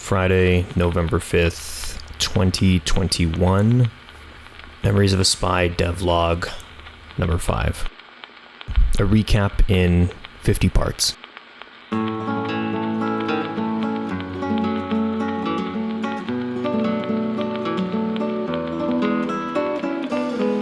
Friday, November 5th, 2021. Memories of a Spy devlog number 5. A recap in 50 parts.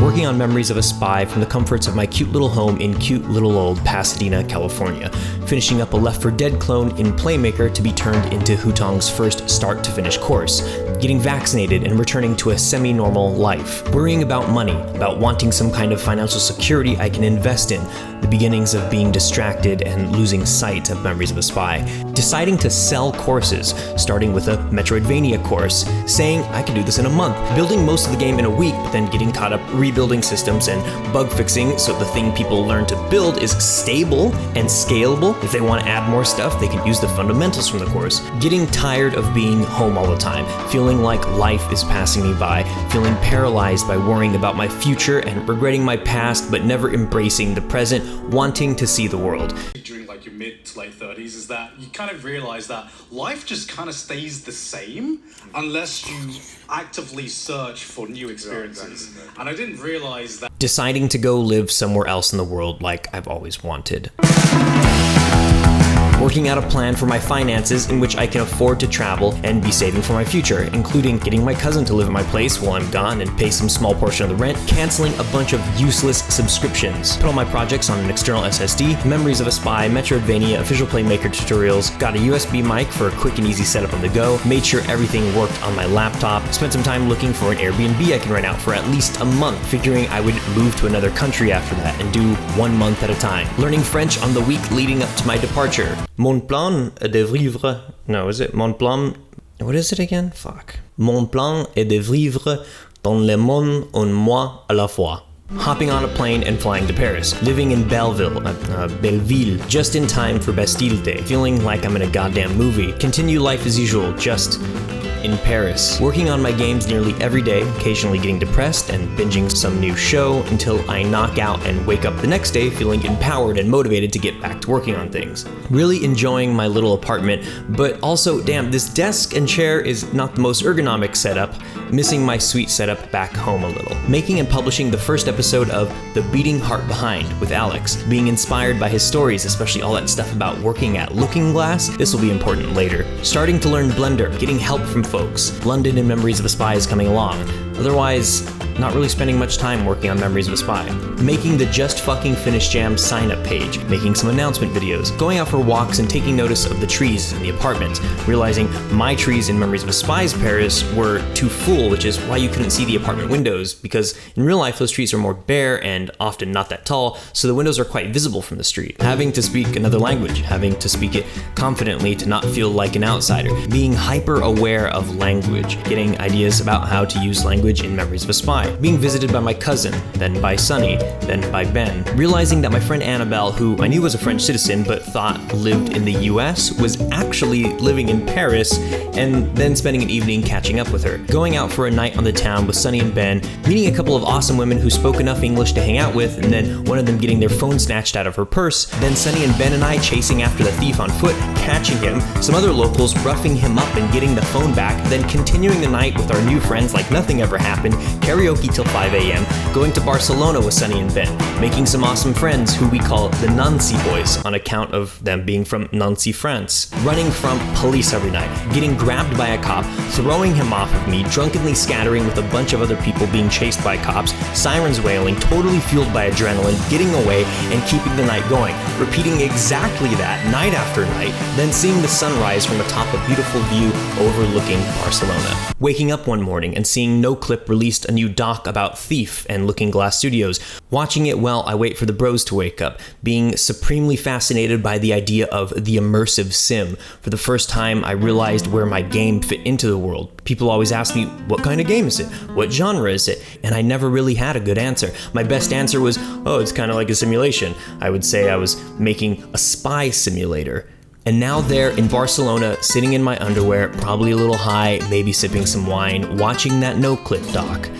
Working on Memories of a Spy from the comforts of my cute little home in cute little old Pasadena, California, finishing up a Left 4 Dead clone in Playmaker to be turned into Hutong's first start-to-finish course, getting vaccinated and returning to a semi-normal life, worrying about money, about wanting some kind of financial security I can invest in, the beginnings of being distracted and losing sight of Memories of a Spy, deciding to sell courses, starting with a Metroidvania course, saying I could do this in a month, building most of the game in a week, but then getting caught up rebuilding systems and bug fixing so the thing people learn to build is stable and scalable. If they want to add more stuff, they can use the fundamentals from the course. Getting tired of being home all the time, feeling like life is passing me by, feeling paralyzed by worrying about my future and regretting my past but never embracing the present, wanting to see the world. During like your mid to late 30s is that you kind of realize that life just kind of stays the same unless you actively search for new experiences. And I didn't realize that. Deciding to go live somewhere else in the world like I've always wanted. Working out a plan for my finances in which I can afford to travel and be saving for my future, including getting my cousin to live at my place while I'm gone and pay some small portion of the rent, canceling a bunch of useless subscriptions, put all my projects on an external SSD, Memories of a Spy, Metroidvania, official Playmaker tutorials, got a USB mic for a quick and easy setup on the go, made sure everything worked on my laptop, spent some time looking for an Airbnb I can rent out for at least a month, figuring I would move to another country after that and do 1 month at a time, learning French on the week leading up to my departure. Mon plan est de vivre... No, is it? Mon plan... What is it again? Fuck. Mon plan est de vivre dans le monde un mois à la fois. Hopping on a plane and flying to Paris, living in Belleville, just in time for Bastille Day, feeling like I'm in a goddamn movie, continue life as usual, just in Paris, working on my games nearly every day, occasionally getting depressed and binging some new show until I knock out and wake up the next day feeling empowered and motivated to get back to working on things. Really enjoying my little apartment, but also, damn, this desk and chair is not the most ergonomic setup, missing my sweet setup back home a little. Making and publishing the first episode of The Beating Heart Behind with Alex, being inspired by his stories, especially all that stuff about working at Looking Glass. This will be important later. Starting to learn Blender, getting help from folks. London and Memories of a Spy is coming along. Otherwise, not really spending much time working on Memories of a Spy. Making the Just Fucking Finished Jam sign-up page, making some announcement videos, going out for walks and taking notice of the trees in the apartment, realizing my trees in Memories of a Spy's Paris were too full, which is why you couldn't see the apartment windows, because in real life those trees are more bare and often not that tall, so the windows are quite visible from the street. Having to speak another language, having to speak it confidently to not feel like an outsider, being hyper aware of language, getting ideas about how to use language in Memories of a Spy, being visited by my cousin, then by Sunny, then by Ben, realizing that my friend Annabelle, who I knew was a French citizen but thought lived in the US, was actually living in Paris, and then spending an evening catching up with her, going out for a night on the town with Sunny and Ben, meeting a couple of awesome women who spoke enough English to hang out with, and then one of them getting their phone snatched out of her purse, then Sunny and Ben and I chasing after the thief on foot, catching him, some other locals roughing him up and getting the phone back, then continuing the night with our new friends like nothing ever happened, karaoke till 5 a.m., going to Barcelona with Sunny and Ben, making some awesome friends who we call the Nancy Boys on account of them being from Nancy, France, running from police every night, getting grabbed by a cop, throwing him off of me, drunkenly scattering with a bunch of other people being chased by cops, sirens wailing, totally fueled by adrenaline, getting away and keeping the night going, repeating exactly that night after night, then seeing the sunrise from atop a beautiful view overlooking Barcelona. Waking up one morning and seeing NoClip released a new doc about Thief and Looking Glass Studios, watching it while I wait for the bros to wake up, being supremely fascinated by the idea of the immersive sim. For the first time, I realized where my game fit into the world. People always ask me, what kind of game is it? What genre is it? And I never really had a good answer. My best answer was, oh, it's kind of like a simulation. I would say I was making a spy simulator. And now there in Barcelona, sitting in my underwear, probably a little high, maybe sipping some wine, watching that NoClip doc,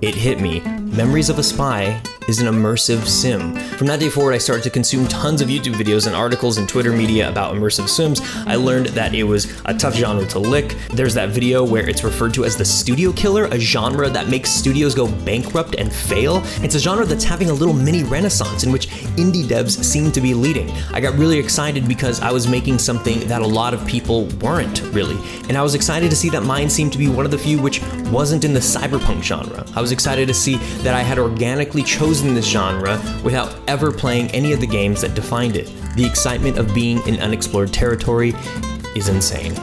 it hit me. Memories of a Spy is an immersive sim. From that day forward, I started to consume tons of YouTube videos and articles and Twitter media about immersive sims. I learned that it was a tough genre to lick. There's that video where it's referred to as the studio killer, a genre that makes studios go bankrupt and fail. It's a genre that's having a little mini renaissance in which indie devs seem to be leading. I got really excited because I was making something that a lot of people weren't really. And I was excited to see that mine seemed to be one of the few which wasn't in the cyberpunk genre. I was excited to see that I had organically chosen this genre without ever playing any of the games that defined it. The excitement of being in unexplored territory is insane.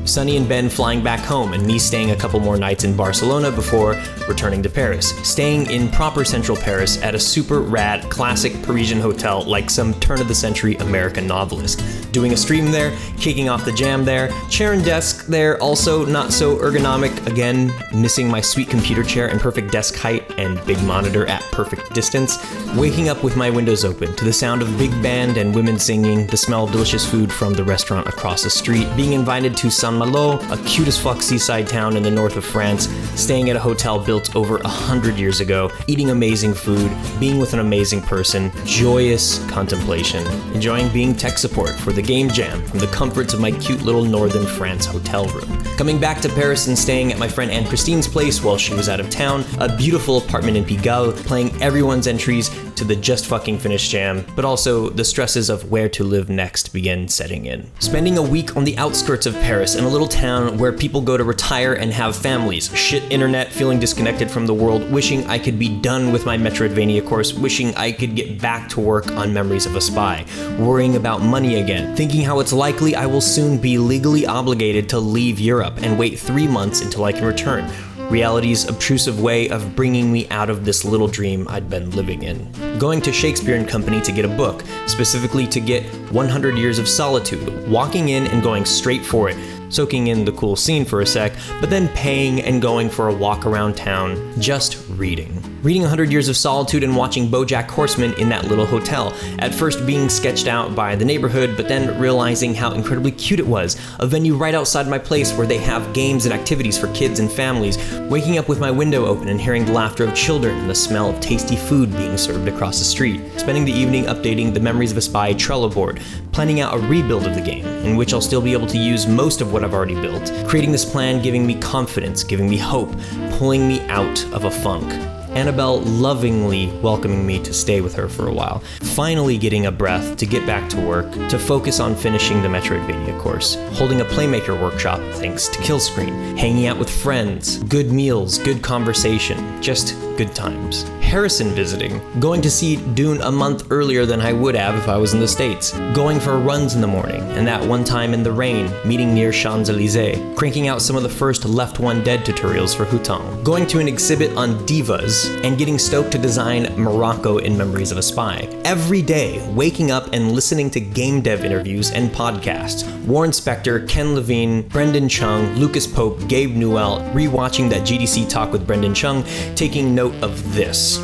Sunny and Ben flying back home, and me staying a couple more nights in Barcelona before returning to Paris. Staying in proper central Paris at a super rad, classic Parisian hotel like some turn-of-the-century American novelist. Doing a stream there, kicking off the jam there, chair and desk there, also not so ergonomic, again, missing my sweet computer chair and perfect desk height and big monitor at perfect distance. Waking up with my windows open to the sound of big band and women singing, the smell of delicious food from the restaurant across the street, being invited to Saint-Malo, a cute as fuck seaside town in the north of France, staying at a hotel built over 100 years ago, eating amazing food, being with an amazing person, joyous contemplation, enjoying being tech support for the game jam from the comforts of my cute little northern France hotel room. Coming back to Paris and staying at my friend Anne Christine's place while she was out of town, a beautiful apartment in Pigalle, playing everyone's entries to the just fucking finished jam, but also the stresses of where to live next begin setting in. Spending a week on the outskirts of Paris in a little town where people go to retire and have families, shit internet, feeling disconnected from the world, wishing I could be done with my Metroidvania course, wishing I could get back to work on Memories of a Spy, worrying about money again, thinking how it's likely I will soon be legally obligated to leave Europe and wait 3 months until I can return. Reality's obtrusive way of bringing me out of this little dream I'd been living in. Going to Shakespeare and Company to get a book, specifically to get 100 Years of Solitude, walking in and going straight for it, soaking in the cool scene for a sec, but then paying and going for a walk around town, just reading. Reading 100 Years of Solitude and watching BoJack Horseman in that little hotel, at first being sketched out by the neighborhood, but then realizing how incredibly cute it was, a venue right outside my place where they have games and activities for kids and families, waking up with my window open and hearing the laughter of children and the smell of tasty food being served across the street, spending the evening updating the Memories of a Spy Trello board, planning out a rebuild of the game, in which I'll still be able to use most of what I've already built, creating this plan giving me confidence, giving me hope, pulling me out of a funk. Annabelle lovingly welcoming me to stay with her for a while, finally getting a breath to get back to work, to focus on finishing the Metroidvania course, holding a Playmaker workshop thanks to Killscreen, hanging out with friends, good meals, good conversation, just good times. Harrison visiting, going to see Dune a month earlier than I would have if I was in the States, going for runs in the morning, and that one time in the rain, meeting near Champs-Élysées, cranking out some of the first Left 1 Dead tutorials for Houton, going to an exhibit on divas, and getting stoked to design Morocco in Memories of a Spy. Every day, waking up and listening to game dev interviews and podcasts. Warren Spector, Ken Levine, Brendan Chung, Lucas Pope, Gabe Newell, rewatching that GDC talk with Brendan Chung, taking note of this.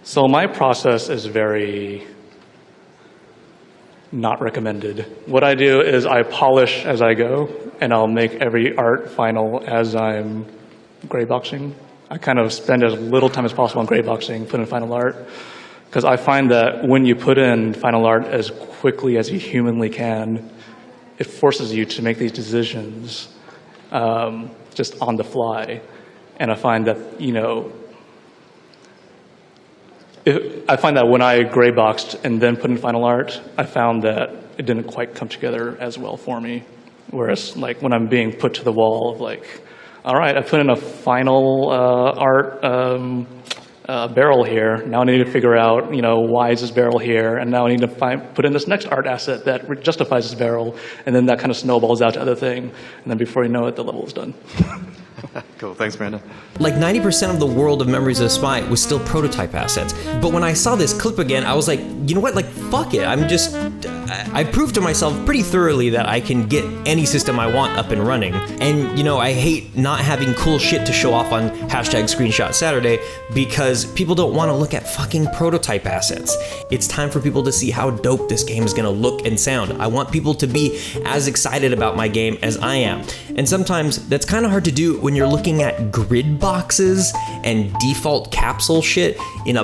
So my process is very not recommended. What I do is I polish as I go, and I'll make every art final as I'm grayboxing. I kind of spend as little time as possible on grayboxing, put in final art, because I find that when you put in final art as quickly as you humanly can, it forces you to make these decisions just on the fly. And I find that, I find that when I grayboxed and then put in final art, I found that it didn't quite come together as well for me. Whereas like when I'm being put to the wall of like, all right, I put in a final art barrel here. Now I need to figure out, why is this barrel here? And now I need to put in this next art asset that justifies this barrel. And then that kind of snowballs out to other thing. And then before you know it, the level is done. Cool, thanks, Brandon. Like 90% of the world of Memories of a Spy was still prototype assets. But when I saw this clip again, I was like, you know what, like, fuck it. I proved to myself pretty thoroughly that I can get any system I want up and running. And, I hate not having cool shit to show off on #ScreenshotSaturday because people don't want to look at fucking prototype assets. It's time for people to see how dope this game is going to look and sound. I want people to be as excited about my game as I am. And sometimes that's kind of hard to do when you're looking at grid boxes and default capsule shit in a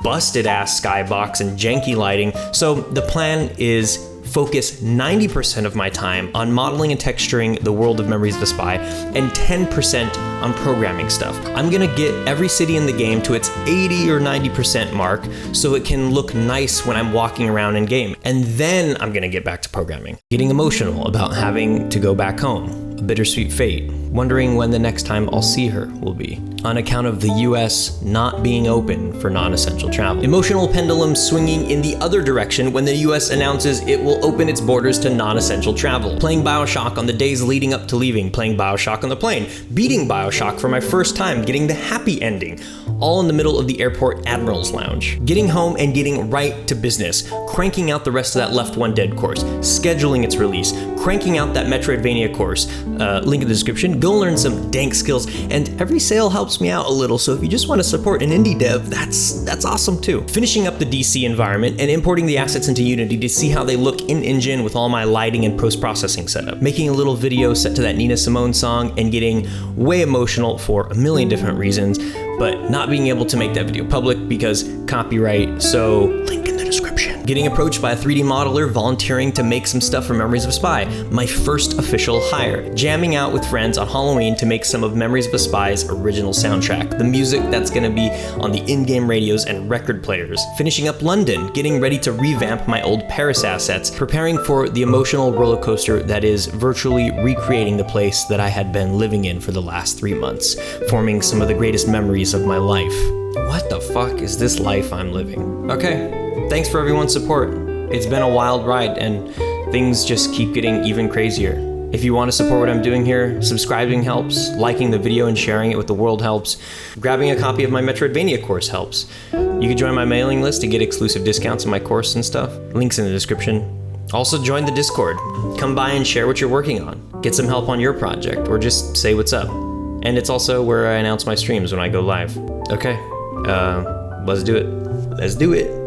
busted ass skybox and janky lighting. So the plan is focus 90% of my time on modeling and texturing the world of Memories of a Spy and 10% on programming stuff. I'm gonna get every city in the game to its 80 or 90% mark so it can look nice when I'm walking around in game. And then I'm gonna get back to programming. Getting emotional about having to go back home, a bittersweet fate, wondering when the next time I'll see her will be, on account of the US not being open for non-essential travel. Emotional pendulum swinging in the other direction when the US announces it will open its borders to non-essential travel. Playing BioShock on the days leading up to leaving, playing BioShock on the plane, beating BioShock for my first time, getting the happy ending, all in the middle of the airport Admiral's Lounge. Getting home and getting right to business, cranking out the rest of that Left 1 Dead course, scheduling its release, cranking out that Metroidvania course, link in the description, go learn some dank skills, and every sale helps me out a little, so if you just want to support an indie dev, that's awesome too. Finishing up the DC environment and importing the assets into Unity to see how they look in-engine with all my lighting and post-processing setup. Making a little video set to that Nina Simone song and getting way emotional for a million different reasons, but not being able to make that video public because copyright, so link in the description. Getting approached by a 3D modeler, volunteering to make some stuff for Memories of a Spy, my first official hire. Jamming out with friends on Halloween to make some of Memories of a Spy's original soundtrack, the music that's gonna be on the in-game radios and record players. Finishing up London, getting ready to revamp my old Paris assets, preparing for the emotional roller coaster that is virtually recreating the place that I had been living in for the last 3 months, forming some of the greatest memories of my life. What the fuck is this life I'm living? Okay, thanks for everyone's support. It's been a wild ride and things just keep getting even crazier. If you want to support what I'm doing here, subscribing helps, liking the video and sharing it with the world helps, grabbing a copy of my Metroidvania course helps. You can join my mailing list to get exclusive discounts on my course and stuff. Links in the description. Also join the Discord. Come by and share what you're working on. Get some help on your project or just say what's up. And it's also where I announce my streams when I go live. Okay, let's do it. Let's do it.